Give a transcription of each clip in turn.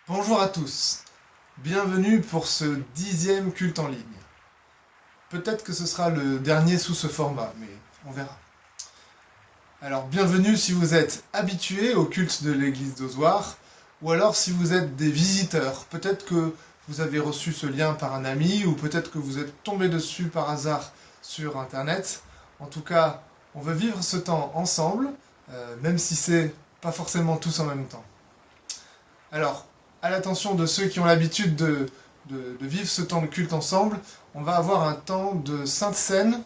Bonjour à tous, bienvenue pour ce 10e culte en ligne. Peut-être que ce sera le dernier sous ce format, mais on verra. Alors bienvenue si vous êtes habitués au culte de l'église d'Ozoir, ou alors si vous êtes des visiteurs. Peut-être que vous avez reçu ce lien par un ami, ou peut-être que vous êtes tombé dessus par hasard sur Internet. En tout cas, on veut vivre ce temps ensemble, même si c'est pas forcément tous en même temps. Alors, à l'attention de ceux qui ont l'habitude de vivre ce temps de culte ensemble, on va avoir un temps de Sainte Seine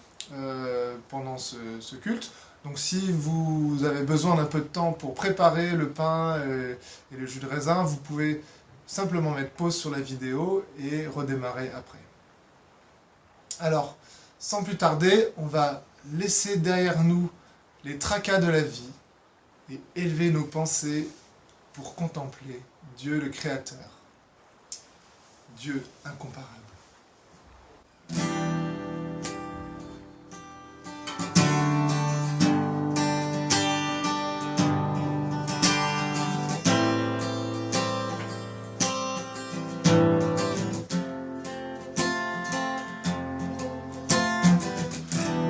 pendant ce culte. Donc si vous avez besoin d'un peu de temps pour préparer le pain et le jus de raisin, vous pouvez simplement mettre pause sur la vidéo et redémarrer après. Alors, sans plus tarder, on va laisser derrière nous les tracas de la vie et élever nos pensées pour contempler Dieu le Créateur, Dieu incomparable.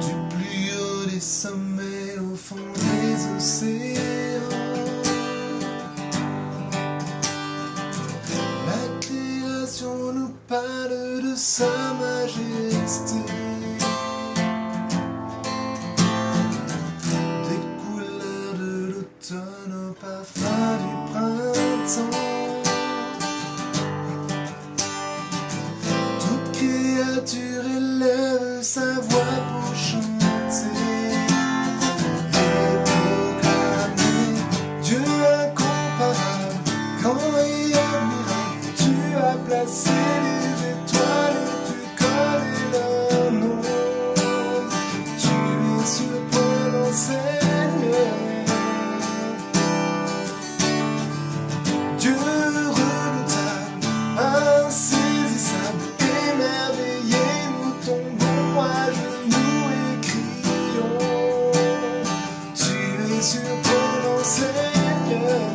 Du plus haut des sommets au fond des océans, la création nous parle de sa majesté. Des couleurs de l'automne au parfum du printemps, toute créature élève sa voix pour chanter et proclamer Dieu incomparable, grand et admirable. Tu as placé les étoiles et tu connais leur nom. Tu es surprenant, Seigneur. Dieu redoutable, insaisissable, émerveillé, nous tombons à genoux et crions. Tu es surprenant, Seigneur.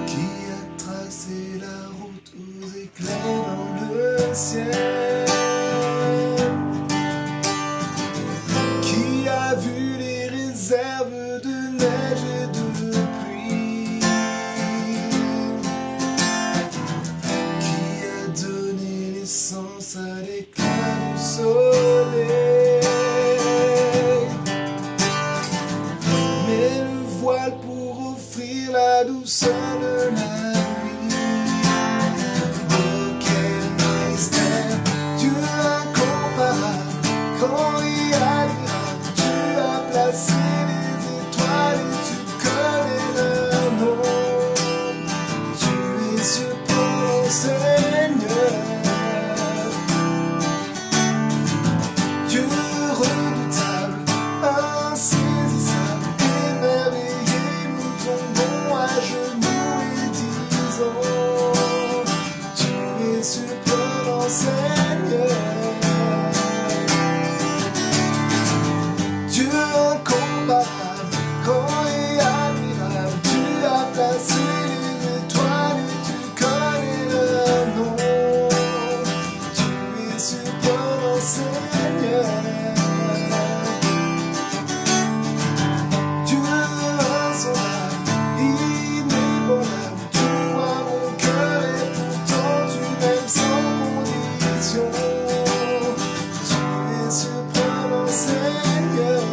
Qui a tracé la route aux éclairs dans le ciel? Qui a vu les réserves de neige et de pluie? Qui a donné naissance à l'éclat du soleil? Mais le voile pour offrir la douceur de la nuit. Oh, quel mystère, Dieu incomparable, grand et admirable. Tu as placé les étoiles et tu connais leur nom. Tu es surprenant, Seigneur. Dieu redoutable, insaisissable, émerveillé, nous tombons à genoux et disons Tu es surprenant, Seigneur. Dieu incomparable, grand et admirable. Tu as placé les étoiles et tu connais leur nom. Tu es surprenant, Seigneur. Dieu insondable, inébranlable. Tu vois mon cœur et pourtant tu m'aimes sans condition. Tu es surprenant, Seigneur.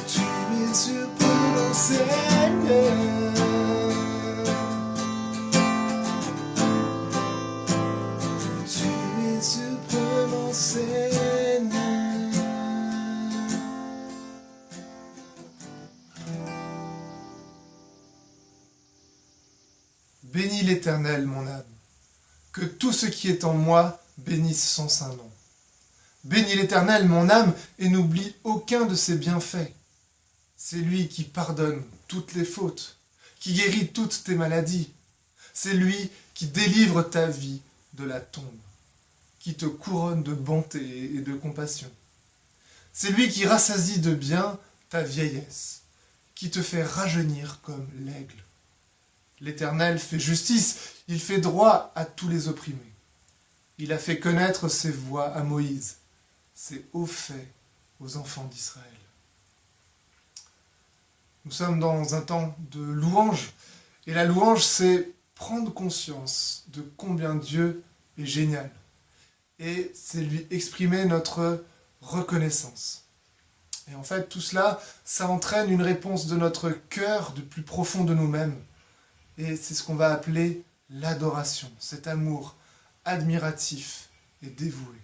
Tu es surprenant, Seigneur. Tu es surprenant, Seigneur. Bénis l'Éternel, mon âme. Que tout ce qui est en moi bénisse son saint nom. Bénis l'Éternel, mon âme, et n'oublie aucun de ses bienfaits. C'est lui qui pardonne toutes les fautes, qui guérit toutes tes maladies. C'est lui qui délivre ta vie de la tombe, qui te couronne de bonté et de compassion. C'est lui qui rassasie de bien ta vieillesse, qui te fait rajeunir comme l'aigle. L'Éternel fait justice, il fait droit à tous les opprimés. Il a fait connaître ses voies à Moïse, ses hauts faits aux enfants d'Israël. Nous sommes dans un temps de louange, et la louange, c'est prendre conscience de combien Dieu est génial, et c'est lui exprimer notre reconnaissance. Et en fait, tout cela, ça entraîne une réponse de notre cœur, du plus profond de nous-mêmes, et c'est ce qu'on va appeler l'adoration, cet amour admiratif et dévoué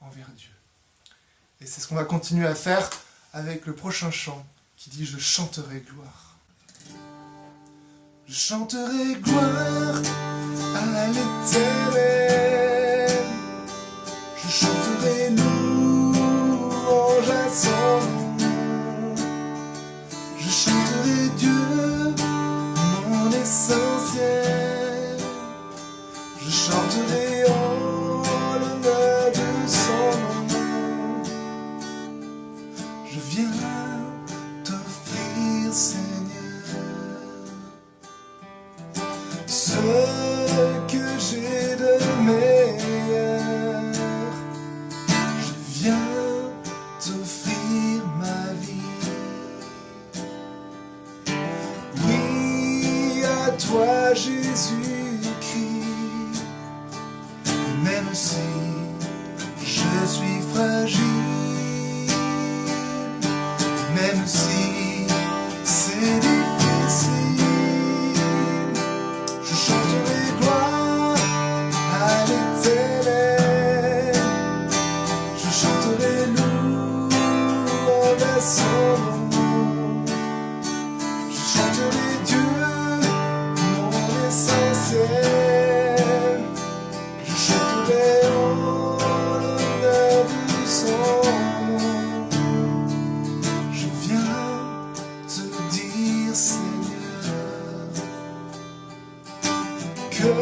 envers Dieu. Et c'est ce qu'on va continuer à faire avec le prochain chant qui dit « Je chanterai gloire ». Je chanterai gloire à l'Éternel, je chanterai louange à son nom, je chanterai Dieu, mon essentiel, je chanterai en l'honneur de son nom. Je viens t'offrir, Seigneur, ce que j'ai de meilleur. Je viens t'offrir ma vie. Oui, à toi, Jésus-Christ, même si je suis fragile, même si c'est difficile, je chanterai gloire à l'Éternel, je chanterai louange à son nom, je chanterai Dieu, mon essentiel, je chanterai en l'honneur de son nom. Je viens te dire, Seigneur, que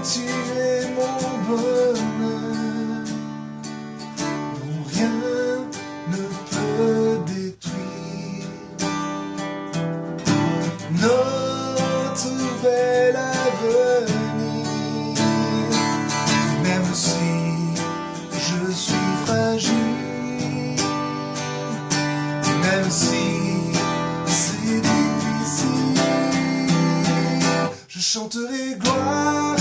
tu es mon bonheur, dont rien ne peut détruire notre bel avenir, même si je suis fragile, même si c'est difficile, je chanterai gloire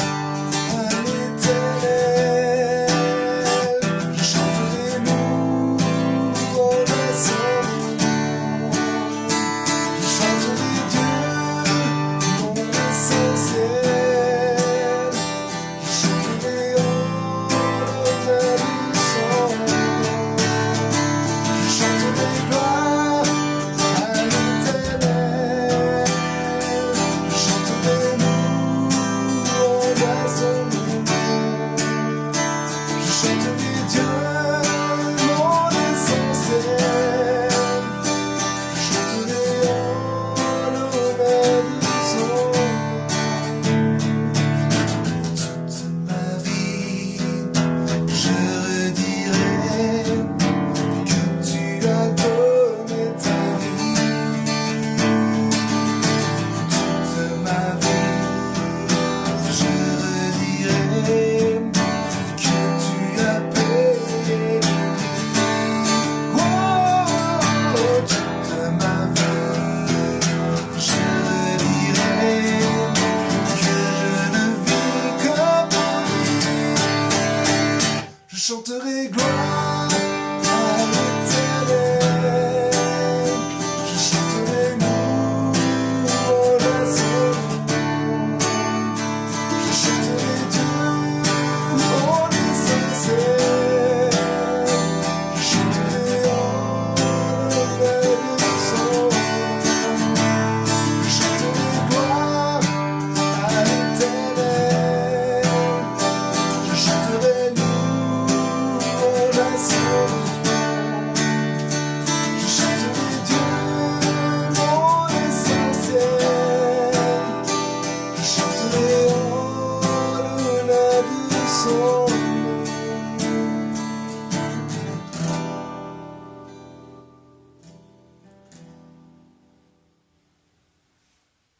à l'Éternel, je chanterai louange à son nom, je chanterai Dieu, mon essentiel, je chanterai en l'honneur de son nom, je chanterai gloire à l'Éternel, je chanterai louange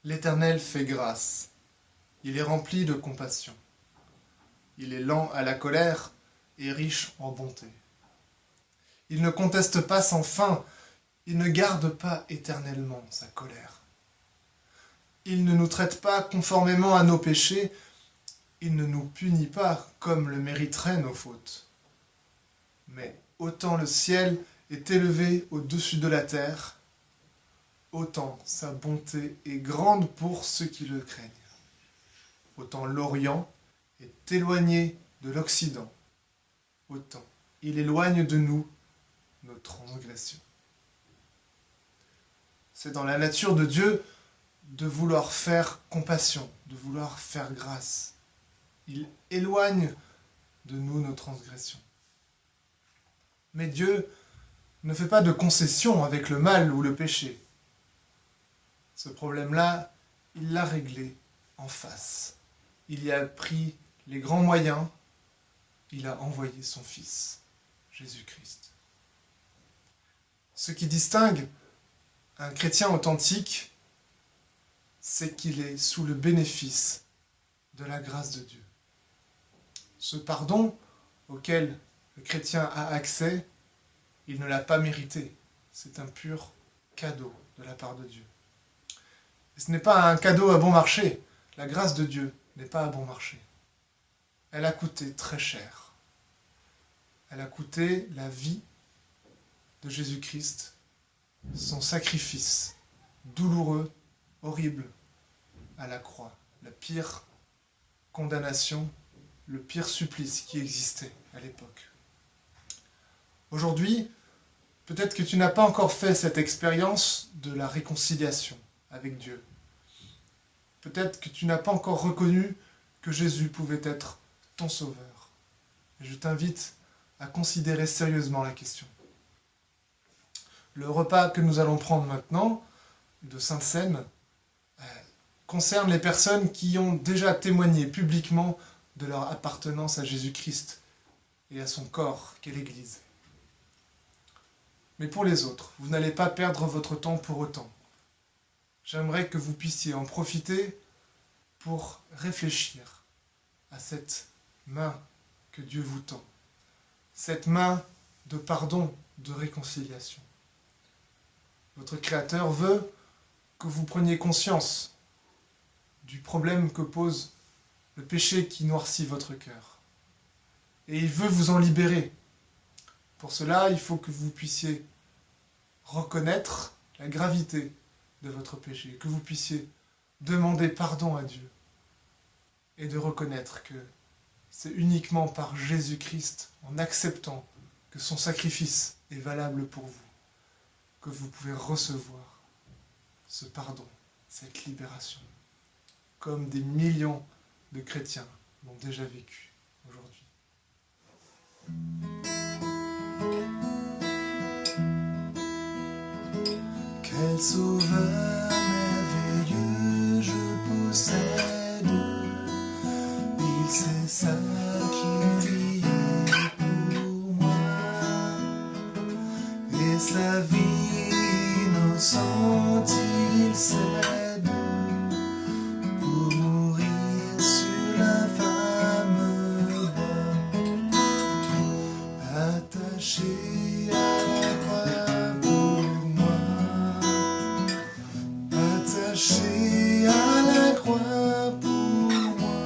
L'Éternel fait grâce. Il est rempli de compassion. Il est lent à la colère et riche en bonté. Il ne conteste pas sans fin. Il ne garde pas éternellement sa colère. Il ne nous traite pas conformément à nos péchés. Il ne nous punit pas comme le mériteraient nos fautes. Mais autant le ciel est élevé au-dessus de la terre, autant sa bonté est grande pour ceux qui le craignent. Autant l'Orient est éloigné de l'Occident, autant il éloigne de nous nos transgressions. C'est dans la nature de Dieu de vouloir faire compassion, de vouloir faire grâce. Il éloigne de nous nos transgressions. Mais Dieu ne fait pas de concession avec le mal ou le péché. Ce problème-là, il l'a réglé en face. Il y a pris les grands moyens, il a envoyé son Fils, Jésus-Christ. Ce qui distingue un chrétien authentique, c'est qu'il est sous le bénéfice de la grâce de Dieu. Ce pardon auquel le chrétien a accès, il ne l'a pas mérité. C'est un pur cadeau de la part de Dieu. Et ce n'est pas un cadeau à bon marché. La grâce de Dieu n'est pas à bon marché. Elle a coûté très cher. Elle a coûté la vie de Jésus-Christ, son sacrifice douloureux, horrible, à la croix. La pire condamnation, le pire supplice qui existait à l'époque. Aujourd'hui, peut-être que tu n'as pas encore fait cette expérience de la réconciliation avec Dieu. Peut-être que tu n'as pas encore reconnu que Jésus pouvait être ton sauveur. Et je t'invite à considérer sérieusement la question. Le repas que nous allons prendre maintenant, de Sainte Seine, concerne les personnes qui ont déjà témoigné publiquement de leur appartenance à Jésus-Christ et à son corps qu'est l'Église. Mais pour les autres, vous n'allez pas perdre votre temps pour autant. J'aimerais que vous puissiez en profiter pour réfléchir à cette main que Dieu vous tend, cette main de pardon, de réconciliation. Votre Créateur veut que vous preniez conscience du problème que pose le péché qui noircit votre cœur. Et il veut vous en libérer. Pour cela, il faut que vous puissiez reconnaître la gravité de votre péché, que vous puissiez demander pardon à Dieu et de reconnaître que c'est uniquement par Jésus-Christ, en acceptant que son sacrifice est valable pour vous, que vous pouvez recevoir ce pardon, cette libération, comme des millions de chrétiens l'ont déjà vécu aujourd'hui. Quel sauveur merveilleux je possède, il s'est sacrifié pour moi, et sa vie innocente il cède, pour mourir sur la femme attaché à la croix pour moi, attaché à la croix pour moi.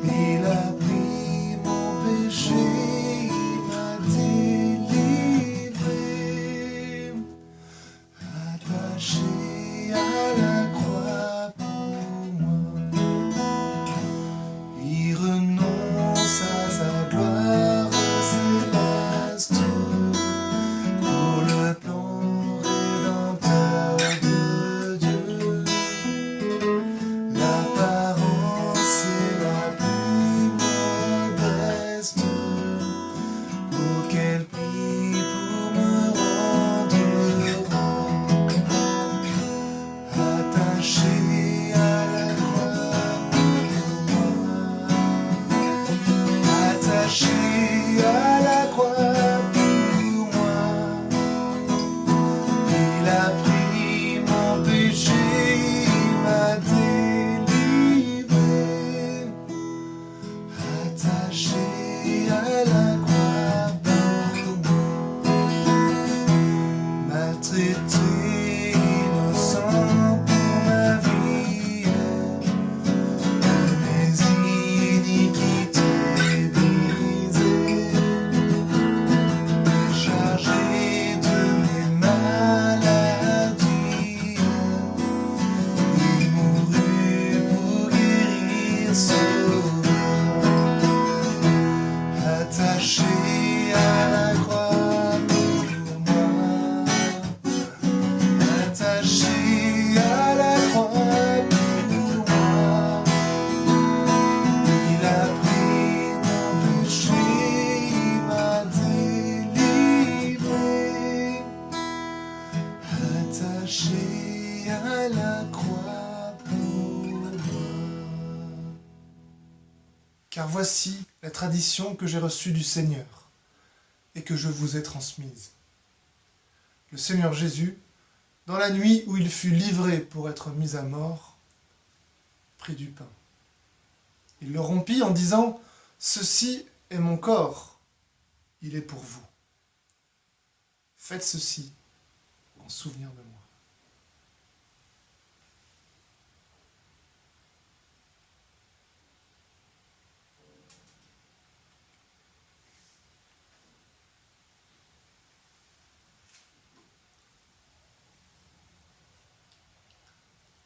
Il a pris mon péché, il m'a délivré, attaché la croix pour moi. Car voici la tradition que j'ai reçue du Seigneur et que je vous ai transmise. Le Seigneur Jésus, dans la nuit où il fut livré pour être mis à mort, prit du pain. Il le rompit en disant « Ceci est mon corps, il est pour vous. Faites ceci en souvenir de moi. »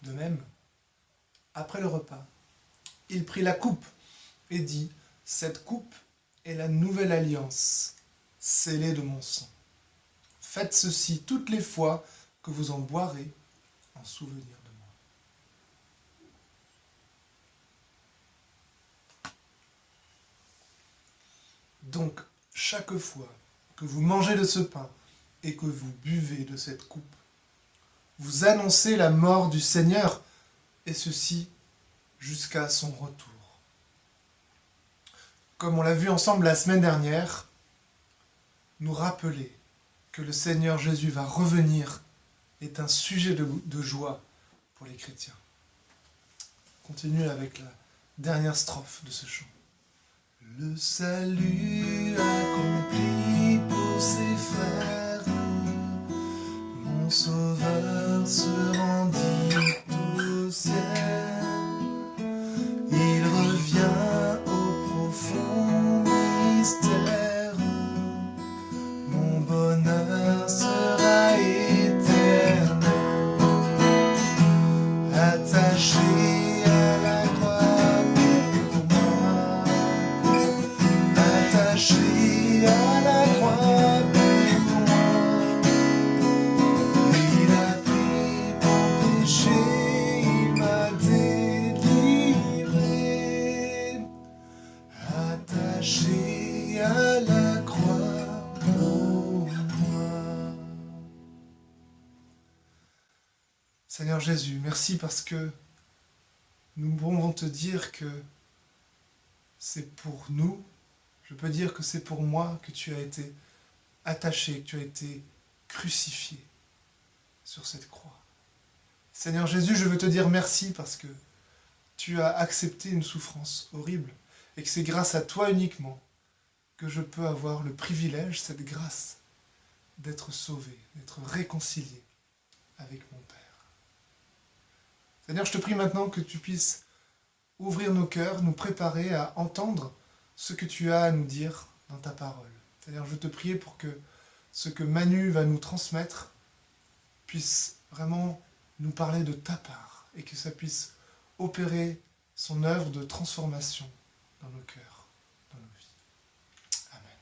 De même, après le repas, il prit la coupe et dit « Cette coupe est la nouvelle alliance, scellée de mon sang. Faites ceci toutes les fois que vous en boirez en souvenir de moi. » Donc, chaque fois que vous mangez de ce pain et que vous buvez de cette coupe, vous annoncez la mort du Seigneur, et ceci jusqu'à son retour. Comme on l'a vu ensemble la semaine dernière, nous rappeler que le Seigneur Jésus va revenir est un sujet de joie pour les chrétiens. Continue avec la dernière strophe de ce chant. Le salut accompli pour ses frères, mon sauveur se rendit au ciel. Il revient au profond mystère, mon bonheur sera éternel. Attaché à la croix pour moi, attaché à la croix pour moi. Il a pris mon péché, il m'a délivré. Attaché à la croix pour moi. Seigneur Jésus, merci parce que nous pouvons te dire que c'est pour nous, je peux dire que c'est pour moi que tu as été attaché, que tu as été crucifié sur cette croix. Seigneur Jésus, je veux te dire merci parce que tu as accepté une souffrance horrible et que c'est grâce à toi uniquement que je peux avoir le privilège, cette grâce, d'être sauvé, d'être réconcilié avec mon Père. Seigneur, je te prie maintenant que tu puisses ouvrir nos cœurs, nous préparer à entendre ce que tu as à nous dire dans ta parole. Seigneur, je veux te prier pour que ce que Manu va nous transmettre puisse vraiment nous parler de ta part et que ça puisse opérer son œuvre de transformation dans nos cœurs, dans nos vies. Amen.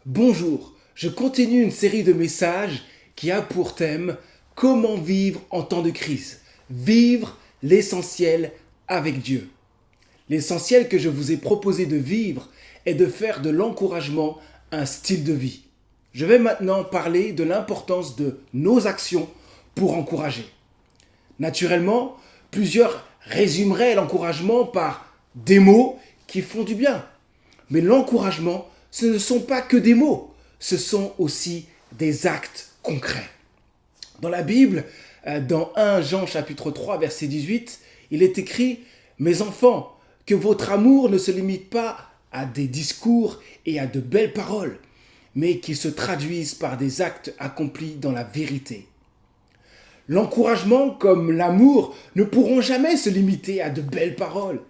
Bonjour, je continue une série de messages qui a pour thème « Comment vivre en temps de crise ?» Vivre l'essentiel avec Dieu. L'essentiel que je vous ai proposé de vivre est de faire de l'encouragement un style de vie. Je vais maintenant parler de l'importance de nos actions pour encourager. Naturellement, plusieurs résumeraient l'encouragement par des mots qui font du bien. Mais l'encouragement, ce ne sont pas que des mots, ce sont aussi des actes concrets. Dans la Bible, dans 1 Jean chapitre 3 verset 18, il est écrit « Mes enfants, que votre amour ne se limite pas à des discours et à de belles paroles, mais qu'il se traduise par des actes accomplis dans la vérité. » L'encouragement comme l'amour ne pourront jamais se limiter à de belles paroles.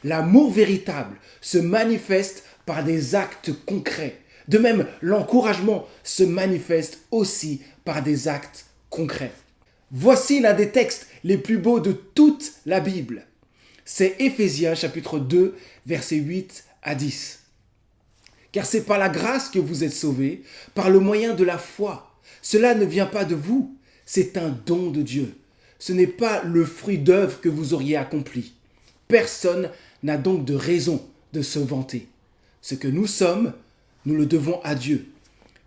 L'amour véritable se manifeste par des actes concrets. De même, l'encouragement se manifeste aussi par des actes concrets. Voici l'un des textes les plus beaux de toute la Bible. C'est Éphésiens chapitre 2, versets 8 à 10. Car c'est par la grâce que vous êtes sauvés, par le moyen de la foi. Cela ne vient pas de vous, c'est un don de Dieu. Ce n'est pas le fruit d'œuvres que vous auriez accompli. Personne n'a donc de raison de se vanter. Ce que nous sommes, nous le devons à Dieu.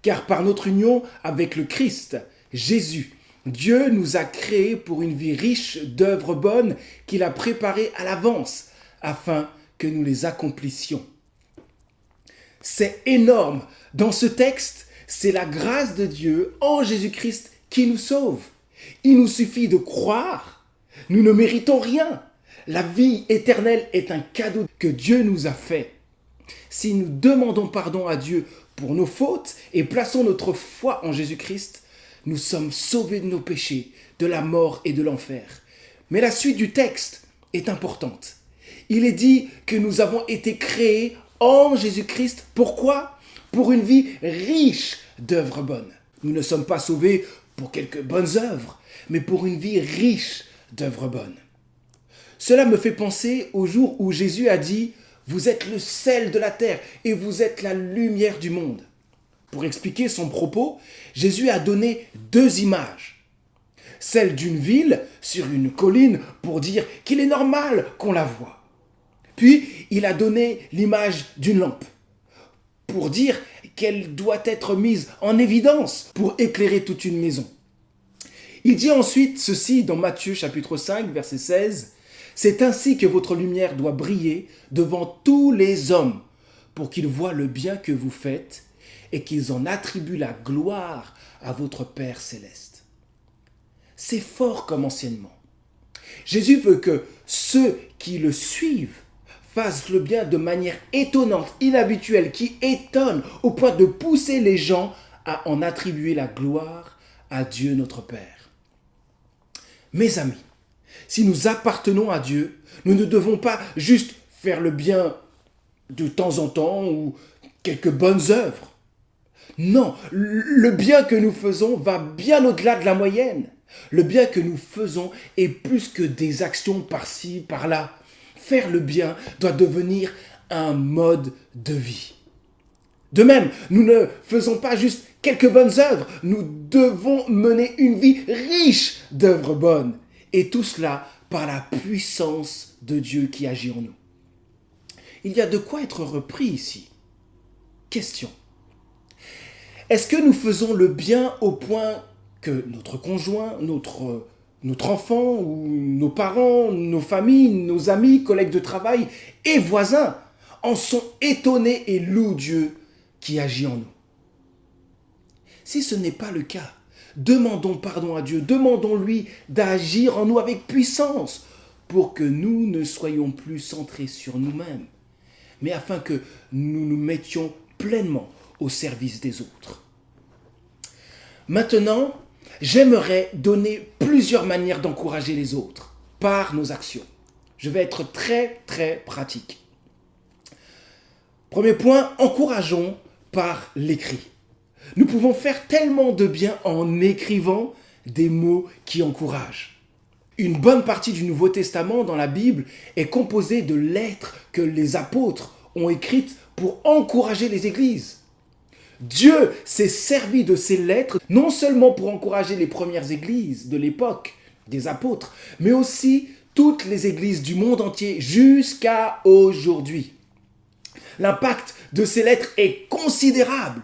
Car par notre union avec le Christ, Jésus, Dieu nous a créés pour une vie riche d'œuvres bonnes qu'il a préparées à l'avance afin que nous les accomplissions. C'est énorme. Dans ce texte, c'est la grâce de Dieu en Jésus-Christ qui nous sauve. Il nous suffit de croire. Nous ne méritons rien. La vie éternelle est un cadeau que Dieu nous a fait. Si nous demandons pardon à Dieu pour nos fautes et plaçons notre foi en Jésus-Christ, nous sommes sauvés de nos péchés, de la mort et de l'enfer. Mais la suite du texte est importante. Il est dit que nous avons été créés en Jésus-Christ. Pourquoi ? Pour une vie riche d'œuvres bonnes. Nous ne sommes pas sauvés pour quelques bonnes œuvres, mais pour une vie riche d'œuvres bonnes. Cela me fait penser au jour où Jésus a dit « Vous êtes le sel de la terre et vous êtes la lumière du monde ». Pour expliquer son propos, Jésus a donné deux images. Celle d'une ville sur une colline pour dire qu'il est normal qu'on la voie. Puis, il a donné l'image d'une lampe pour dire qu'elle doit être mise en évidence pour éclairer toute une maison. Il dit ensuite ceci dans Matthieu chapitre 5, verset 16. « C'est ainsi que votre lumière doit briller devant tous les hommes pour qu'ils voient le bien que vous faites et qu'ils en attribuent la gloire à votre Père céleste. » C'est fort comme enseignement. Jésus veut que ceux qui le suivent fassent le bien de manière étonnante, inhabituelle, qui étonne au point de pousser les gens à en attribuer la gloire à Dieu notre Père. Mes amis, si nous appartenons à Dieu, nous ne devons pas juste faire le bien de temps en temps ou quelques bonnes œuvres. Non, le bien que nous faisons va bien au-delà de la moyenne. Le bien que nous faisons est plus que des actions par-ci, par-là. Faire le bien doit devenir un mode de vie. De même, nous ne faisons pas juste quelques bonnes œuvres. Nous devons mener une vie riche d'œuvres bonnes. Et tout cela par la puissance de Dieu qui agit en nous. Il y a de quoi être repris ici. Question. Est-ce que nous faisons le bien au point que notre conjoint, notre enfant ou nos parents, nos familles, nos amis, collègues de travail et voisins en sont étonnés et louent Dieu qui agit en nous? Si ce n'est pas le cas, demandons pardon à Dieu, demandons-lui d'agir en nous avec puissance pour que nous ne soyons plus centrés sur nous-mêmes, mais afin que nous nous mettions pleinement au service des autres. Maintenant, j'aimerais donner plusieurs manières d'encourager les autres par nos actions. Je vais être très pratique. Premier point, encourageons par l'écrit. Nous pouvons faire tellement de bien en écrivant des mots qui encouragent. Une bonne partie du Nouveau Testament dans la Bible est composée de lettres que les apôtres ont écrites pour encourager les églises. Dieu s'est servi de ces lettres non seulement pour encourager les premières églises de l'époque des apôtres, mais aussi toutes les églises du monde entier jusqu'à aujourd'hui. L'impact de ces lettres est considérable.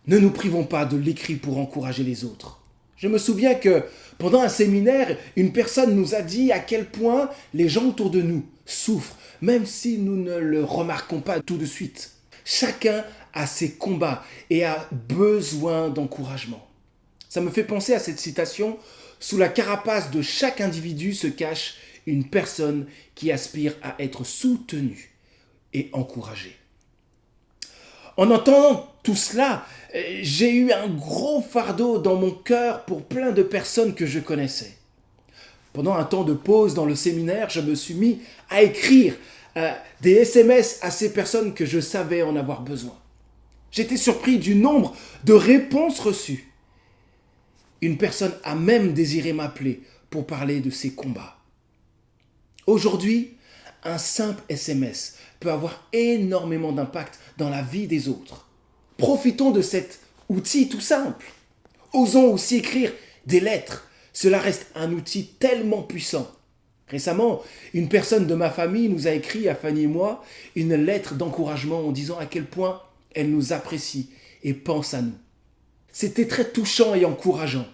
Ne nous privons pas de l'écrit pour encourager les autres. Je me souviens que pendant un séminaire, une personne nous a dit à quel point les gens autour de nous souffrent, même si nous ne le remarquons pas tout de suite. Chacun a ses combats et a besoin d'encouragement. Ça me fait penser à cette citation « Sous la carapace de chaque individu se cache une personne qui aspire à être soutenue et encouragée. » En entendant tout cela, j'ai eu un gros fardeau dans mon cœur pour plein de personnes que je connaissais. Pendant un temps de pause dans le séminaire, je me suis mis à écrire des SMS à ces personnes que je savais en avoir besoin. J'étais surpris du nombre de réponses reçues. Une personne a même désiré m'appeler pour parler de ses combats. Aujourd'hui, un simple SMS peut avoir énormément d'impact dans la vie des autres. Profitons de cet outil tout simple. Osons aussi écrire des lettres. Cela reste un outil tellement puissant. Récemment, une personne de ma famille nous a écrit à Fanny et moi une lettre d'encouragement en disant à quel point elle nous apprécie et pense à nous. C'était très touchant et encourageant.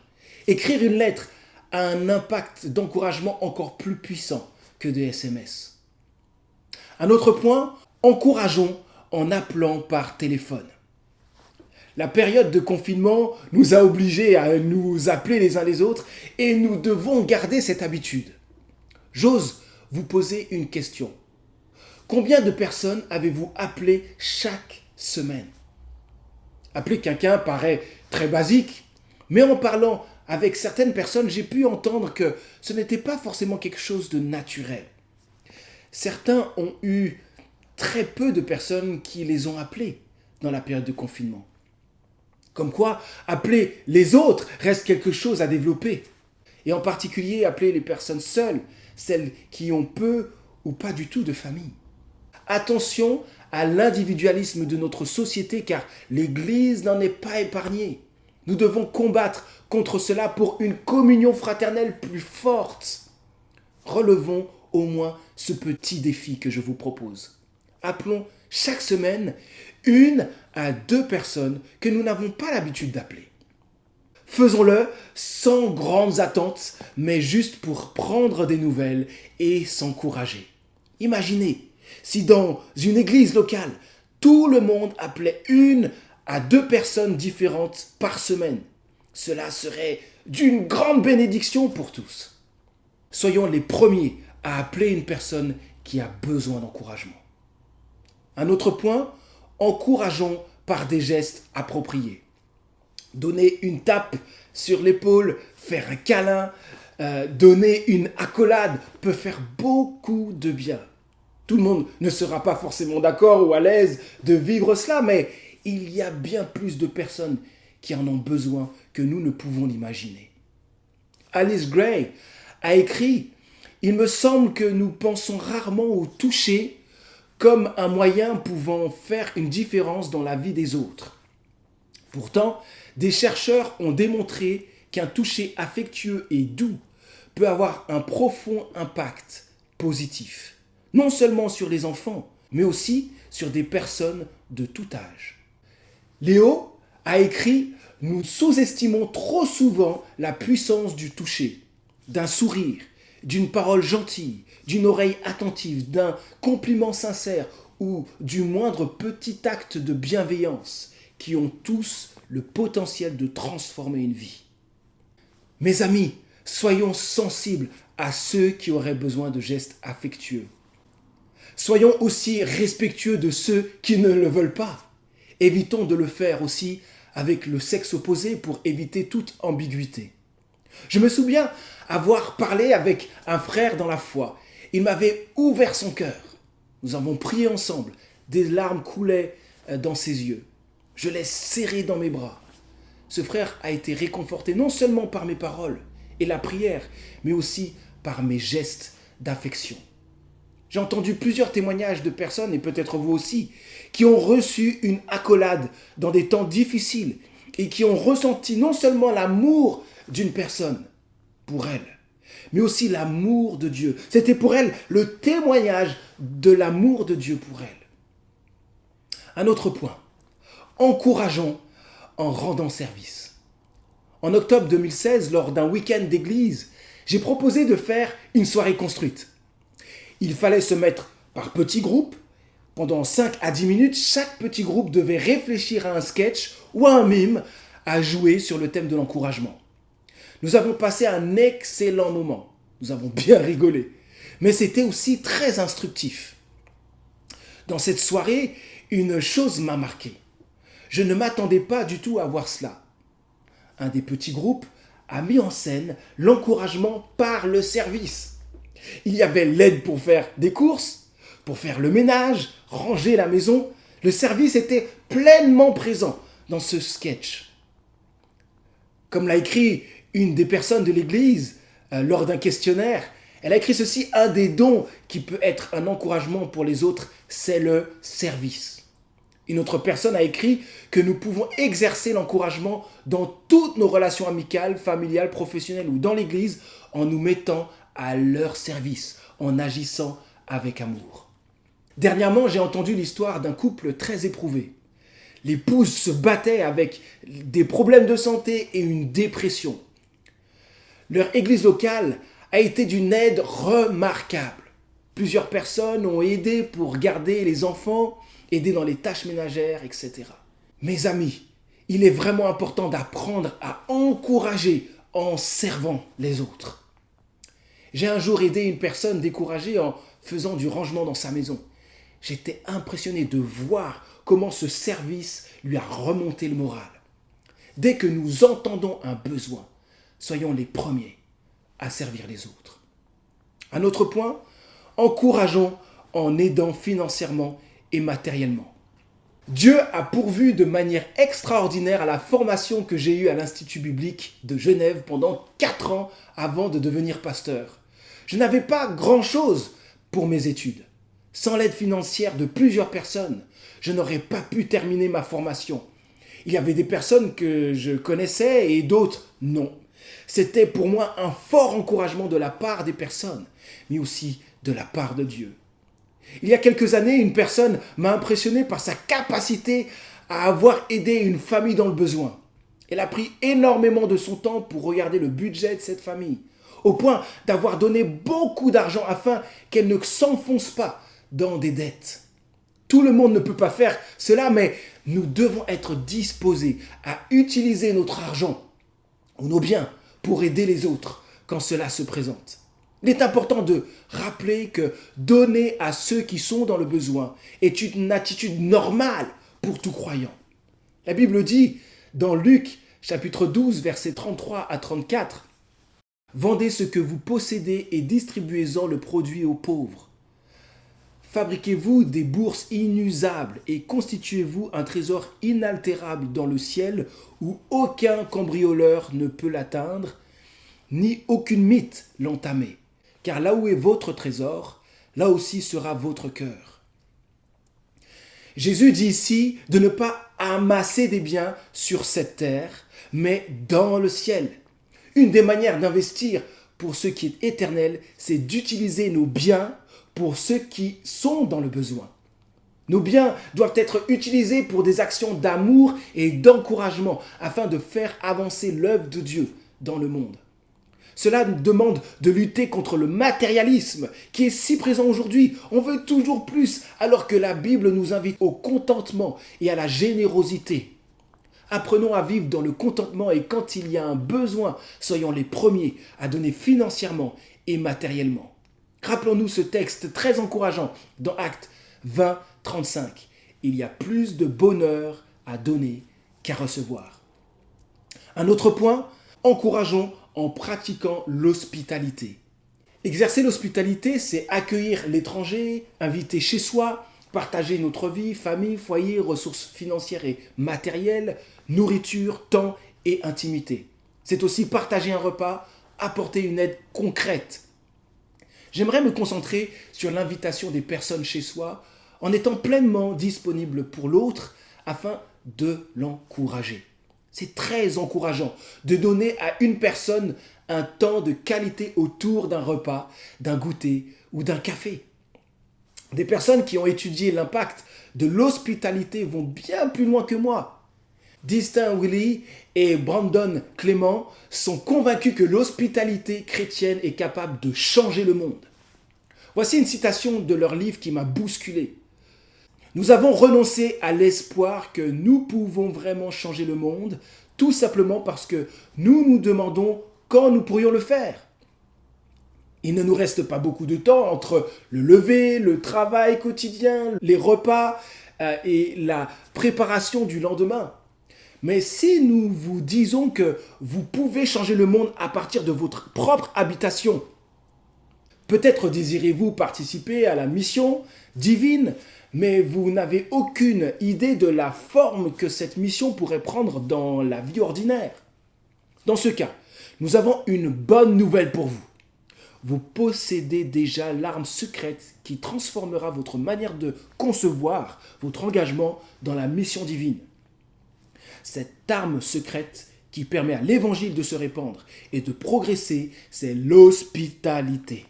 Écrire une lettre a un impact d'encouragement encore plus puissant que des SMS. Un autre point, encourageons en appelant par téléphone. La période de confinement nous a obligés à nous appeler les uns les autres et nous devons garder cette habitude. J'ose vous poser une question. Combien de personnes avez-vous appelé chaque semaine? Appeler quelqu'un paraît très basique, mais en parlant avec certaines personnes, j'ai pu entendre que ce n'était pas forcément quelque chose de naturel. Certains ont eu très peu de personnes qui les ont appelés dans la période de confinement. Comme quoi, appeler les autres reste quelque chose à développer. Et en particulier, appeler les personnes seules, celles qui ont peu ou pas du tout de famille. Attention à l'individualisme de notre société car l'Église n'en est pas épargnée. Nous devons combattre contre cela pour une communion fraternelle plus forte. Relevons au moins ce petit défi que je vous propose. Appelons chaque semaine 1 à 2 personnes que nous n'avons pas l'habitude d'appeler. Faisons-le sans grandes attentes, mais juste pour prendre des nouvelles et s'encourager. Imaginez si dans une église locale, tout le monde appelait 1 à 2 personnes différentes par semaine. Cela serait d'une grande bénédiction pour tous. Soyons les premiers à appeler une personne qui a besoin d'encouragement. Un autre point, encourageons par des gestes appropriés. Donner une tape sur l'épaule, faire un câlin, donner une accolade peut faire beaucoup de bien. Tout le monde ne sera pas forcément d'accord ou à l'aise de vivre cela, mais il y a bien plus de personnes qui en ont besoin que nous ne pouvons l'imaginer. Alice Gray a écrit « Il me semble que nous pensons rarement au toucher comme un moyen pouvant faire une différence dans la vie des autres. Pourtant, des chercheurs ont démontré qu'un toucher affectueux et doux peut avoir un profond impact positif, non seulement sur les enfants, mais aussi sur des personnes de tout âge. » Léo a écrit « Nous sous-estimons trop souvent la puissance du toucher, d'un sourire, d'une parole gentille, d'une oreille attentive, d'un compliment sincère ou du moindre petit acte de bienveillance qui ont tous le potentiel de transformer une vie. » Mes amis, soyons sensibles à ceux qui auraient besoin de gestes affectueux. Soyons aussi respectueux de ceux qui ne le veulent pas. Évitons de le faire aussi avec le sexe opposé pour éviter toute ambiguïté. Je me souviens avoir parlé avec un frère dans la foi. Il m'avait ouvert son cœur. Nous avons prié ensemble. Des larmes coulaient dans ses yeux. Je l'ai serré dans mes bras. Ce frère a été réconforté non seulement par mes paroles et la prière, mais aussi par mes gestes d'affection. J'ai entendu plusieurs témoignages de personnes, et peut-être vous aussi, qui ont reçu une accolade dans des temps difficiles et qui ont ressenti non seulement l'amour d'une personne pour elle, mais aussi l'amour de Dieu. C'était pour elle le témoignage de l'amour de Dieu pour elle. Un autre point, encourageons en rendant service. En octobre 2016, lors d'un week-end d'église, j'ai proposé de faire une soirée construite. Il fallait se mettre par petits groupes. Pendant 5 à 10 minutes, chaque petit groupe devait réfléchir à un sketch ou à un mime à jouer sur le thème de l'encouragement. Nous avons passé un excellent moment. Nous avons bien rigolé. Mais c'était aussi très instructif. Dans cette soirée, une chose m'a marqué. Je ne m'attendais pas du tout à voir cela. Un des petits groupes a mis en scène l'encouragement par le service. Il y avait l'aide pour faire des courses, pour faire le ménage, ranger la maison. Le service était pleinement présent dans ce sketch. Comme l'a écrit une des personnes de l'église lors d'un questionnaire, elle a écrit ceci: un des dons qui peut être un encouragement pour les autres, c'est le service. Une autre personne a écrit que nous pouvons exercer l'encouragement dans toutes nos relations amicales, familiales, professionnelles ou dans l'église en nous mettant à leur service, en agissant avec amour. Dernièrement, j'ai entendu l'histoire d'un couple très éprouvé. L'épouse se battait avec des problèmes de santé et une dépression. Leur église locale a été d'une aide remarquable. Plusieurs personnes ont aidé pour garder les enfants, aider dans les tâches ménagères, etc. Mes amis, il est vraiment important d'apprendre à encourager en servant les autres. J'ai un jour aidé une personne découragée en faisant du rangement dans sa maison. J'étais impressionné de voir comment ce service lui a remonté le moral. Dès que nous entendons un besoin, soyons les premiers à servir les autres. Un autre point, encourageons en aidant financièrement et matériellement. Dieu a pourvu de manière extraordinaire à la formation que j'ai eue à l'Institut biblique de Genève pendant 4 ans avant de devenir pasteur. Je n'avais pas grand-chose pour mes études. Sans l'aide financière de plusieurs personnes, je n'aurais pas pu terminer ma formation. Il y avait des personnes que je connaissais et d'autres non. C'était pour moi un fort encouragement de la part des personnes, mais aussi de la part de Dieu. Il y a quelques années, une personne m'a impressionné par sa capacité à avoir aidé une famille dans le besoin. Elle a pris énormément de son temps pour regarder le budget de cette famille, au point d'avoir donné beaucoup d'argent afin qu'elle ne s'enfonce pas dans des dettes. Tout le monde ne peut pas faire cela, mais nous devons être disposés à utiliser notre argent ou nos biens pour aider les autres quand cela se présente. Il est important de rappeler que donner à ceux qui sont dans le besoin est une attitude normale pour tout croyant. La Bible dit dans Luc chapitre 12 versets 33 à 34 « Vendez ce que vous possédez et distribuez-en le produit aux pauvres. Fabriquez-vous des bourses inusables et constituez-vous un trésor inaltérable dans le ciel où aucun cambrioleur ne peut l'atteindre, ni aucune mythe l'entamer. Car là où est votre trésor, là aussi sera votre cœur. » Jésus dit ici de ne pas amasser des biens sur cette terre, mais dans le ciel. Une des manières d'investir pour ce qui est éternel, c'est d'utiliser nos biens pour ceux qui sont dans le besoin. Nos biens doivent être utilisés pour des actions d'amour et d'encouragement afin de faire avancer l'œuvre de Dieu dans le monde. Cela demande de lutter contre le matérialisme qui est si présent aujourd'hui. On veut toujours plus alors que la Bible nous invite au contentement et à la générosité. Apprenons à vivre dans le contentement et quand il y a un besoin, soyons les premiers à donner financièrement et matériellement. Rappelons-nous ce texte très encourageant dans Actes 20, 35. Il y a plus de bonheur à donner qu'à recevoir. Un autre point, encourageons en pratiquant l'hospitalité. Exercer l'hospitalité, c'est accueillir l'étranger, inviter chez soi, partager notre vie, famille, foyer, ressources financières et matérielles, nourriture, temps et intimité. C'est aussi partager un repas, apporter une aide concrète. J'aimerais me concentrer sur l'invitation des personnes chez soi en étant pleinement disponible pour l'autre afin de l'encourager. C'est très encourageant de donner à une personne un temps de qualité autour d'un repas, d'un goûter ou d'un café. Des personnes qui ont étudié l'impact de l'hospitalité vont bien plus loin que moi. Distin Willie et Brandon Clément sont convaincus que l'hospitalité chrétienne est capable de changer le monde. Voici une citation de leur livre qui m'a bousculé. Nous avons renoncé à l'espoir que nous pouvons vraiment changer le monde, tout simplement parce que nous nous demandons quand nous pourrions le faire. Il ne nous reste pas beaucoup de temps entre le lever, le travail quotidien, les repas et la préparation du lendemain. Mais si nous vous disons que vous pouvez changer le monde à partir de votre propre habitation, peut-être désirez-vous participer à la mission divine, mais vous n'avez aucune idée de la forme que cette mission pourrait prendre dans la vie ordinaire. Dans ce cas, nous avons une bonne nouvelle pour vous. Vous possédez déjà l'arme secrète qui transformera votre manière de concevoir votre engagement dans la mission divine. Cette arme secrète qui permet à l'évangile de se répandre et de progresser, c'est l'hospitalité.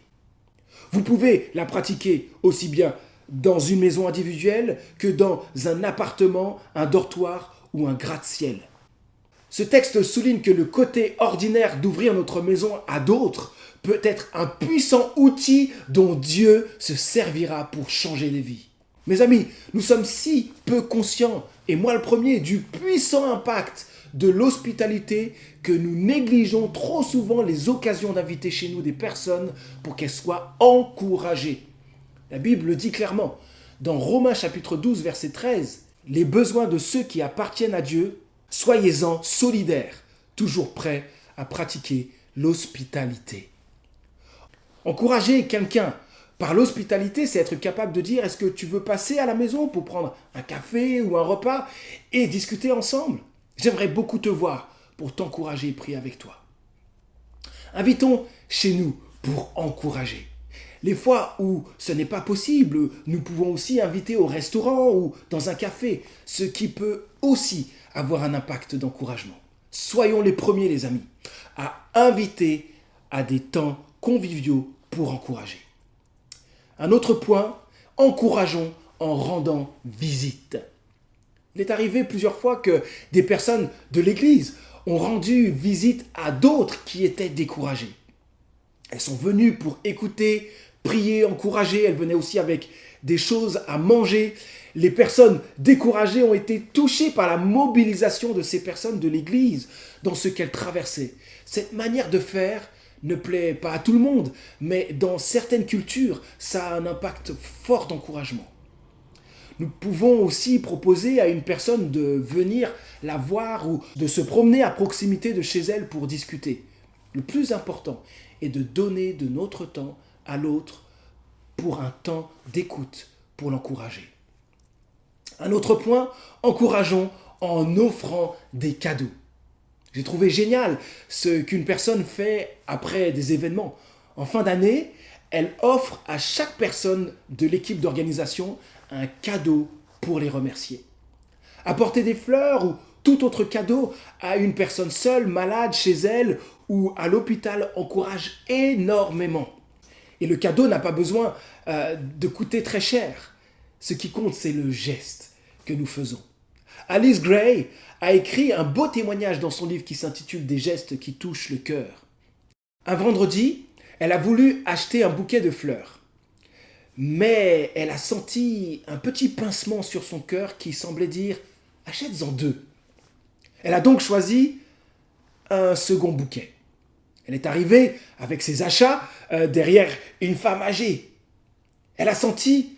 Vous pouvez la pratiquer aussi bien dans une maison individuelle que dans un appartement, un dortoir ou un gratte-ciel. Ce texte souligne que le côté ordinaire d'ouvrir notre maison à d'autres peut être un puissant outil dont Dieu se servira pour changer des vies. Mes amis, nous sommes si peu conscients, et moi le premier, du puissant impact de l'hospitalité que nous négligeons trop souvent les occasions d'inviter chez nous des personnes pour qu'elles soient encouragées. La Bible le dit clairement. Dans Romains chapitre 12, verset 13, « Les besoins de ceux qui appartiennent à Dieu, soyez-en solidaires, toujours prêts à pratiquer l'hospitalité. » Encourager quelqu'un par l'hospitalité, c'est être capable de dire « Est-ce que tu veux passer à la maison pour prendre un café ou un repas et discuter ensemble ? J'aimerais beaucoup te voir pour t'encourager et prier avec toi. » Invitons chez nous pour encourager. Les fois où ce n'est pas possible, nous pouvons aussi inviter au restaurant ou dans un café, ce qui peut aussi avoir un impact d'encouragement. Soyons les premiers, les amis, à inviter à des temps conviviaux pour encourager. Un autre point, encourageons en rendant visite. Il est arrivé plusieurs fois que des personnes de l'Église ont rendu visite à d'autres qui étaient découragés. Elles sont venues pour écouter, prier, encourager. Elles venaient aussi avec des choses à manger. Les personnes découragées ont été touchées par la mobilisation de ces personnes de l'Église dans ce qu'elles traversaient. Cette manière de faire ne plaît pas à tout le monde, mais dans certaines cultures, ça a un impact fort d'encouragement. Nous pouvons aussi proposer à une personne de venir la voir ou de se promener à proximité de chez elle pour discuter. Le plus important est de donner de notre temps à l'autre pour un temps d'écoute, pour l'encourager. Un autre point, encourageons en offrant des cadeaux. J'ai trouvé génial ce qu'une personne fait après des événements. En fin d'année, elle offre à chaque personne de l'équipe d'organisation un cadeau pour les remercier. Apporter des fleurs ou tout autre cadeau à une personne seule, malade chez elle ou à l'hôpital encourage énormément. Et le cadeau n'a pas besoin de coûter très cher. Ce qui compte, c'est le geste que nous faisons. Alice Gray a écrit un beau témoignage dans son livre qui s'intitule « Des gestes qui touchent le cœur ». Un vendredi, elle a voulu acheter un bouquet de fleurs. Mais elle a senti un petit pincement sur son cœur qui semblait dire « achète-en 2 ». Elle a donc choisi un second bouquet. Elle est arrivée avec ses achats derrière une femme âgée. Elle a senti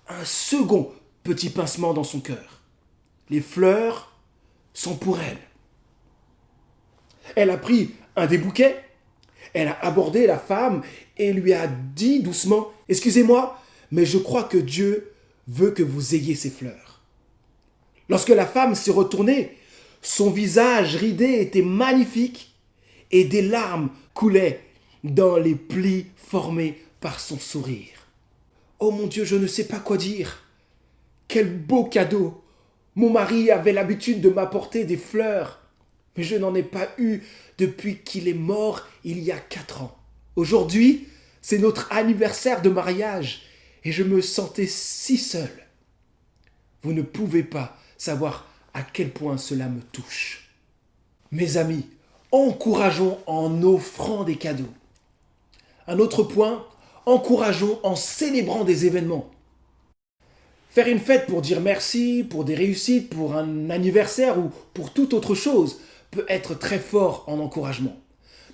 un second petit pincement dans son cœur. Les fleurs sont pour elle. Elle a pris un des bouquets, elle a abordé la femme et lui a dit doucement « Excusez-moi, mais je crois que Dieu veut que vous ayez ces fleurs. » Lorsque la femme s'est retournée, son visage ridé était magnifique et des larmes coulaient dans les plis formés par son sourire. « Oh mon Dieu, je ne sais pas quoi dire. Quel beau cadeau! Mon mari avait l'habitude de m'apporter des fleurs, mais je n'en ai pas eu depuis qu'il est mort il y a 4 ans. Aujourd'hui, c'est notre anniversaire de mariage et je me sentais si seul. Vous ne pouvez pas savoir à quel point cela me touche. Mes amis, encourageons en offrant des cadeaux. Un autre point, encourageons en célébrant des événements. Faire une fête pour dire merci, pour des réussites, pour un anniversaire ou pour toute autre chose peut être très fort en encouragement.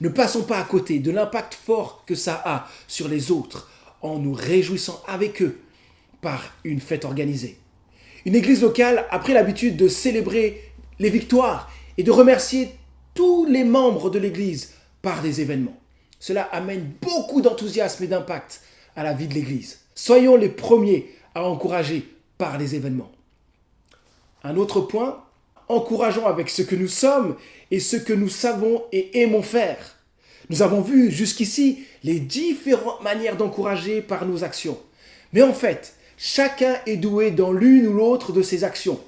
Ne passons pas à côté de l'impact fort que ça a sur les autres en nous réjouissant avec eux par une fête organisée. Une église locale a pris l'habitude de célébrer les victoires et de remercier tous les membres de l'église par des événements. Cela amène beaucoup d'enthousiasme et d'impact à la vie de l'église. Soyons les premiers à encourager par les événements. Un autre point, encourageons avec ce que nous sommes et ce que nous savons et aimons faire. Nous avons vu jusqu'ici les différentes manières d'encourager par nos actions. Mais en fait, chacun est doué dans l'une ou l'autre de ses actions.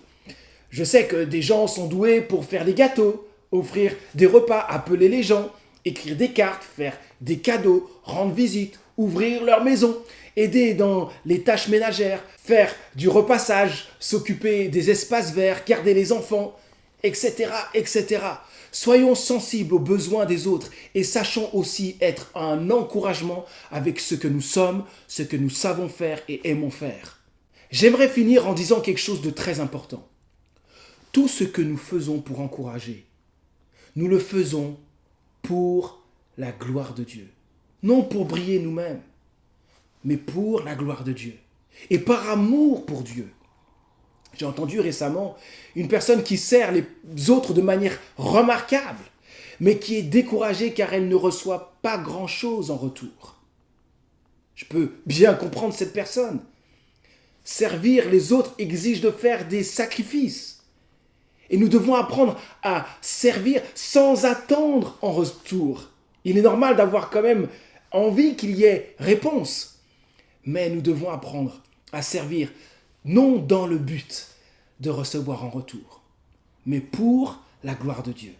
Je sais que des gens sont doués pour faire des gâteaux, offrir des repas, appeler les gens, écrire des cartes, faire des cadeaux, rendre visite, ouvrir leur maison, aider dans les tâches ménagères, faire du repassage, s'occuper des espaces verts, garder les enfants, etc., etc. Soyons sensibles aux besoins des autres et sachons aussi être un encouragement avec ce que nous sommes, ce que nous savons faire et aimons faire. J'aimerais finir en disant quelque chose de très important. Tout ce que nous faisons pour encourager, nous le faisons pour la gloire de Dieu. Non pour briller nous-mêmes, mais pour la gloire de Dieu. Et par amour pour Dieu. J'ai entendu récemment une personne qui sert les autres de manière remarquable, mais qui est découragée car elle ne reçoit pas grand-chose en retour. Je peux bien comprendre cette personne. Servir les autres exige de faire des sacrifices. Et nous devons apprendre à servir sans attendre en retour. Il est normal d'avoir quand même envie qu'il y ait réponse. Mais nous devons apprendre à servir non dans le but de recevoir en retour, mais pour la gloire de Dieu.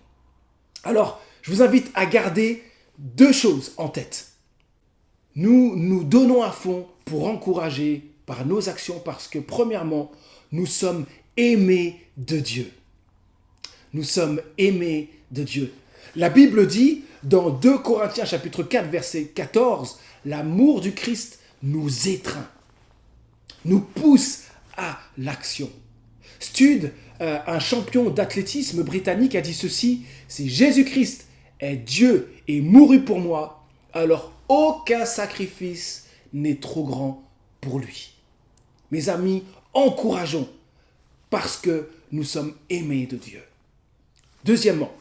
Alors, je vous invite à garder 2 choses en tête. Nous nous donnons à fond pour encourager par nos actions parce que, premièrement, nous sommes aimés de Dieu. Nous sommes aimés de Dieu. La Bible dit dans 2 Corinthiens chapitre 4 verset 14, l'amour du Christ nous étreint, nous pousse à l'action. Stud, un champion d'athlétisme britannique, a dit ceci: si Jésus-Christ est Dieu et mourut pour moi, alors aucun sacrifice n'est trop grand pour lui. Mes amis, encourageons parce que nous sommes aimés de Dieu. Deuxièmement,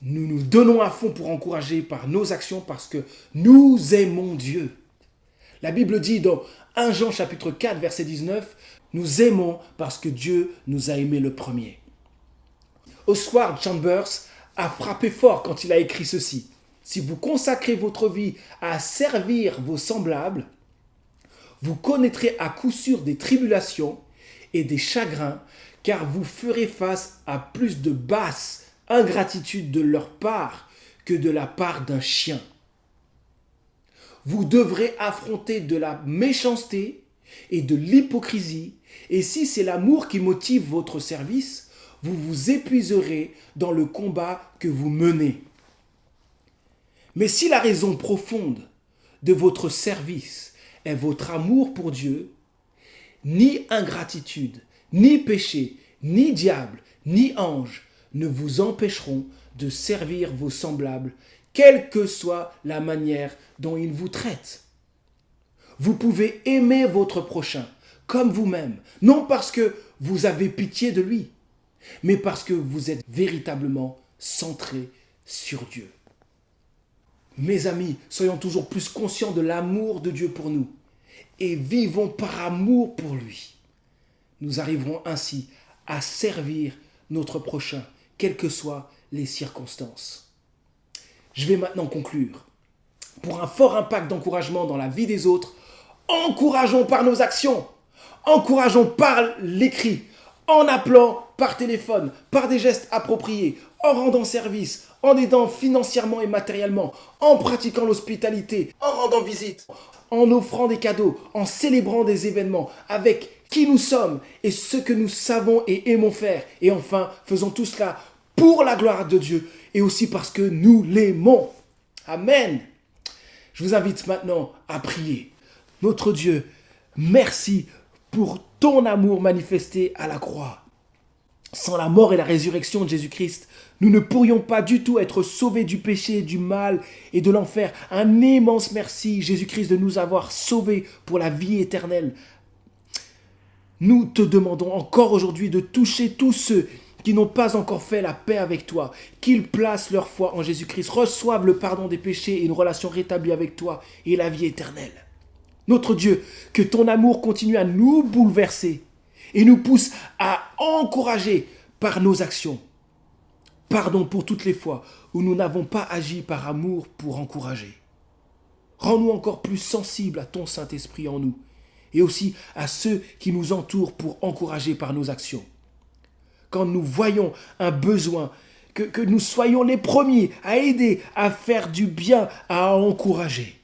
nous nous donnons à fond pour encourager par nos actions parce que nous aimons Dieu. La Bible dit dans 1 Jean chapitre 4 verset 19, nous aimons parce que Dieu nous a aimés le premier. Oswald Chambers a frappé fort quand il a écrit ceci: si vous consacrez votre vie à servir vos semblables, vous connaîtrez à coup sûr des tribulations et des chagrins, car vous ferez face à plus de basse ingratitude de leur part que de la part d'un chien. Vous devrez affronter de la méchanceté et de l'hypocrisie, et si c'est l'amour qui motive votre service, vous vous épuiserez dans le combat que vous menez. Mais si la raison profonde de votre service est votre amour pour Dieu, ni ingratitude, ni péché, ni diable, ni ange ne vous empêcheront de servir vos semblables, quelle que soit la manière dont ils vous traitent. Vous pouvez aimer votre prochain comme vous-même, non parce que vous avez pitié de lui, mais parce que vous êtes véritablement centré sur Dieu. Mes amis, soyons toujours plus conscients de l'amour de Dieu pour nous et vivons par amour pour lui. Nous arriverons ainsi à servir notre prochain, quelles que soient les circonstances. Je vais maintenant conclure. Pour un fort impact d'encouragement dans la vie des autres, encourageons par nos actions, encourageons par l'écrit, en appelant par téléphone, par des gestes appropriés, en rendant service, en aidant financièrement et matériellement, en pratiquant l'hospitalité, en rendant visite, en offrant des cadeaux, en célébrant des événements avec qui nous sommes et ce que nous savons et aimons faire. Et enfin, faisons tout cela pour la gloire de Dieu et aussi parce que nous l'aimons. Amen. Je vous invite maintenant à prier. Notre Dieu, merci pour ton amour manifesté à la croix. Sans la mort et la résurrection de Jésus-Christ, nous ne pourrions pas du tout être sauvés du péché, du mal et de l'enfer. Un immense merci, Jésus-Christ, de nous avoir sauvés pour la vie éternelle. Nous te demandons encore aujourd'hui de toucher tous ceux qui n'ont pas encore fait la paix avec toi, qu'ils placent leur foi en Jésus-Christ, reçoivent le pardon des péchés et une relation rétablie avec toi et la vie éternelle. Notre Dieu, que ton amour continue à nous bouleverser et nous pousse à encourager par nos actions. Pardon pour toutes les fois où nous n'avons pas agi par amour pour encourager. Rends-nous encore plus sensibles à ton Saint-Esprit en nous et aussi à ceux qui nous entourent pour encourager par nos actions. Quand nous voyons un besoin, que nous soyons les premiers à aider, à faire du bien, à encourager.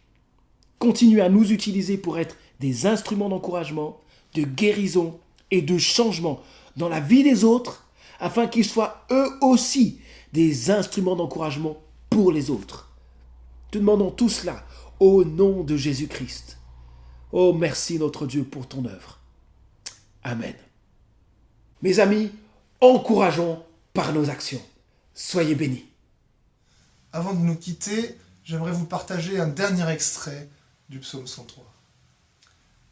Continue à nous utiliser pour être des instruments d'encouragement, de guérison et de changement dans la vie des autres, afin qu'ils soient eux aussi des instruments d'encouragement pour les autres. Te demandons tout cela au nom de Jésus-Christ. Oh, merci notre Dieu pour ton œuvre. Amen. Mes amis, encourageons par nos actions. Soyez bénis. Avant de nous quitter, j'aimerais vous partager un dernier extrait du psaume 103.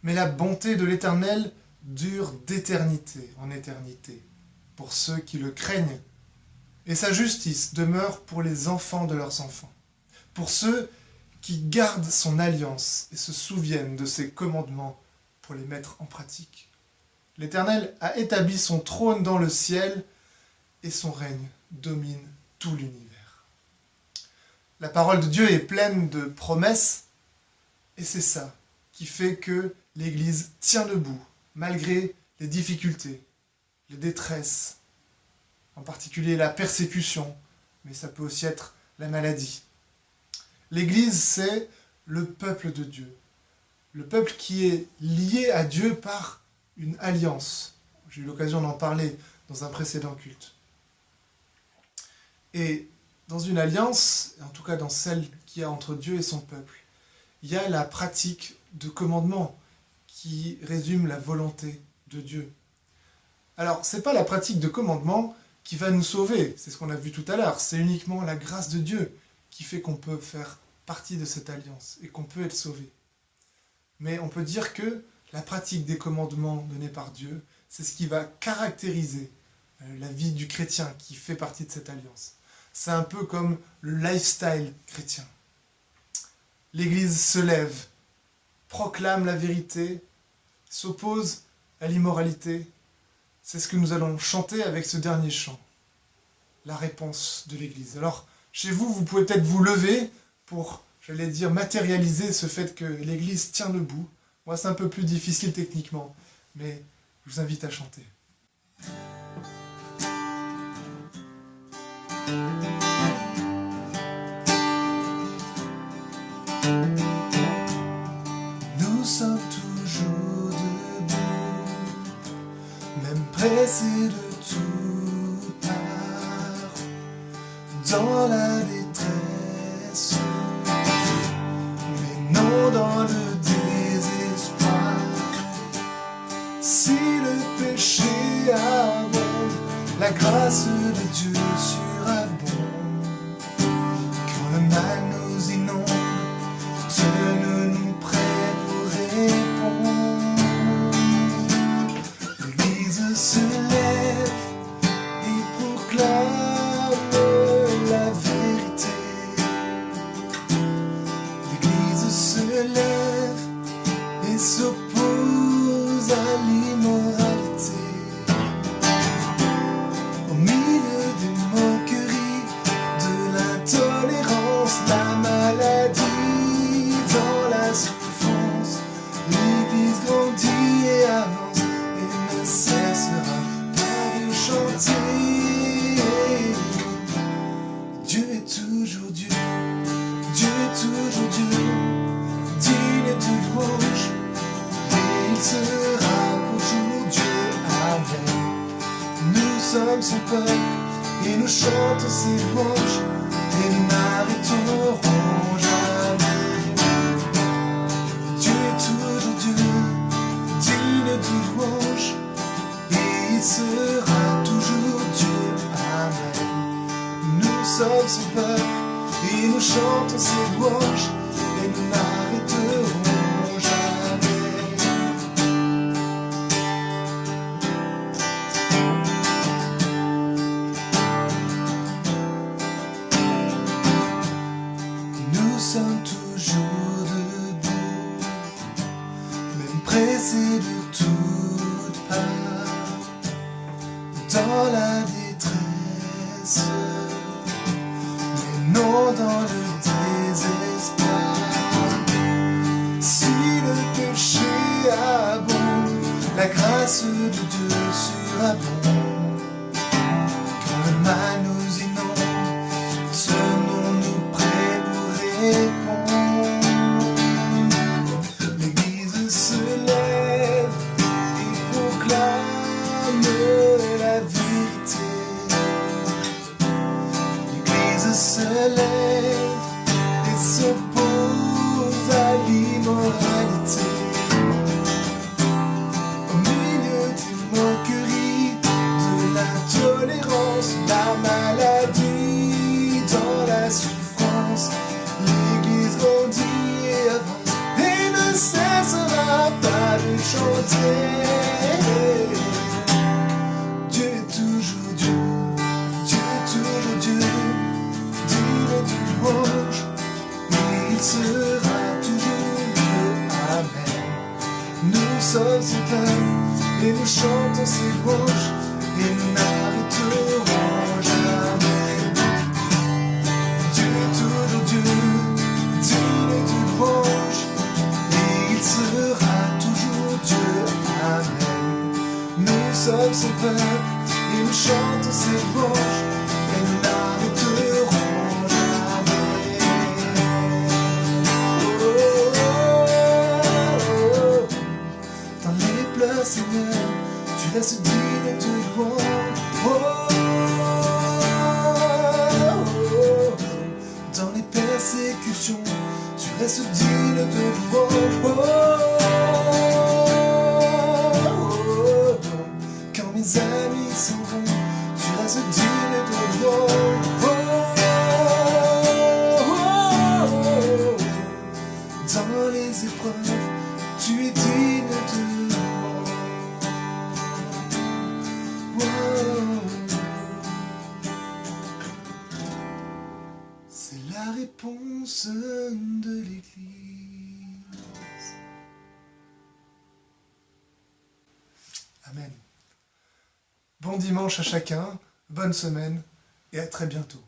Mais la bonté de l'Éternel dure d'éternité en éternité pour ceux qui le craignent, et sa justice demeure pour les enfants de leurs enfants, pour ceux qui gardent son alliance et se souviennent de ses commandements pour les mettre en pratique. L'Éternel a établi son trône dans le ciel et son règne domine tout l'univers. La parole de Dieu est pleine de promesses et c'est ça qui fait que l'Église tient debout malgré les difficultés, les détresses, en particulier la persécution, mais ça peut aussi être la maladie. L'Église, c'est le peuple de Dieu, le peuple qui est lié à Dieu par une alliance. J'ai eu l'occasion d'en parler dans un précédent culte. Et dans une alliance, en tout cas dans celle qu'il y a entre Dieu et son peuple, il y a la pratique de commandements qui résume la volonté de Dieu. Alors, ce n'est pas la pratique de commandements qui va nous sauver, c'est ce qu'on a vu tout à l'heure, c'est uniquement la grâce de Dieu qui fait qu'on peut faire partie de cette alliance et qu'on peut être sauvé. Mais on peut dire que la pratique des commandements donnés par Dieu, c'est ce qui va caractériser la vie du chrétien qui fait partie de cette alliance. C'est un peu comme le lifestyle chrétien. L'Église se lève, proclame la vérité, s'oppose à l'immoralité. C'est ce que nous allons chanter avec ce dernier chant, la réponse de l'Église. Alors, chez vous, vous pouvez peut-être vous lever pour, j'allais dire, matérialiser ce fait que l'Église tient debout. Moi, c'est un peu plus difficile techniquement, mais je vous invite à chanter. Nous sommes toujours debout, même pressés de toutes parts, dans la détresse, mais non dans le désespoir. Si le péché abonde, la grâce de Dieu surabonde. Quand le mal nous inonde, tenons-nous prêts pour répondre. L'Église se lève et proclame la vérité. L'Église se lève et s'oppose à l'immoralité. Au milieu des moqueries, de l'intolérance, la maladie, dans la souffrance, l'Église grandit et avance et ne cessera pas de chanter. Dieu est toujours Dieu, Dieu est toujours Dieu, digne de louange, et il sera toujours Dieu. Amen. Nous sommes son peuple et nous chantons ses louanges et nous n'arrêterons jamais. Dieu est toujours Dieu, digne de louange, et il sera toujours Dieu. Amen. Nous sommes son peuple et nous chantons ses louanges et nous n'arrêterons jamais. Nous sommes toujours debout, même pressés de toutes parts, dans la détresse, mais non dans le désespoir. Si le péché abonde, la grâce de Dieu surabonde. Quand le mal nous inonde, tenons-nous prêts pour répondre. L'Église se lève et proclame la vérité. se lève et s'oppose à l'immoralité. Au milieu des moqueries, de la tolérance, la maladie, dans la souffrance, l'Église grandit et avance et ne cessera pas de chanter. Dieu est toujours Dieu, Dieu est toujours Dieu, digne de louange, et il sera toujours Dieu. Amen. Nous sommes son peuple et nous chantons ses louanges et nous n'arrêterons jamais. Dieu est toujours Dieu, digne de louange, et il sera toujours Dieu. Amen. Nous sommes son peuple et nous chantons ses louanges et nous n'arrêterons jamais. Oh, oh, oh. Dans les pleurs, Seigneur, tu restes digne de louange. Oh, oh, oh. Dans les persécutions, tu restes digne de louange. Oh, quand mes amis s'en vont, tu restes digne de louange. Dans les épreuves, tu es digne de louange. C'est la réponse de l'Église. Amen. Bon dimanche à chacun, bonne semaine et à très bientôt.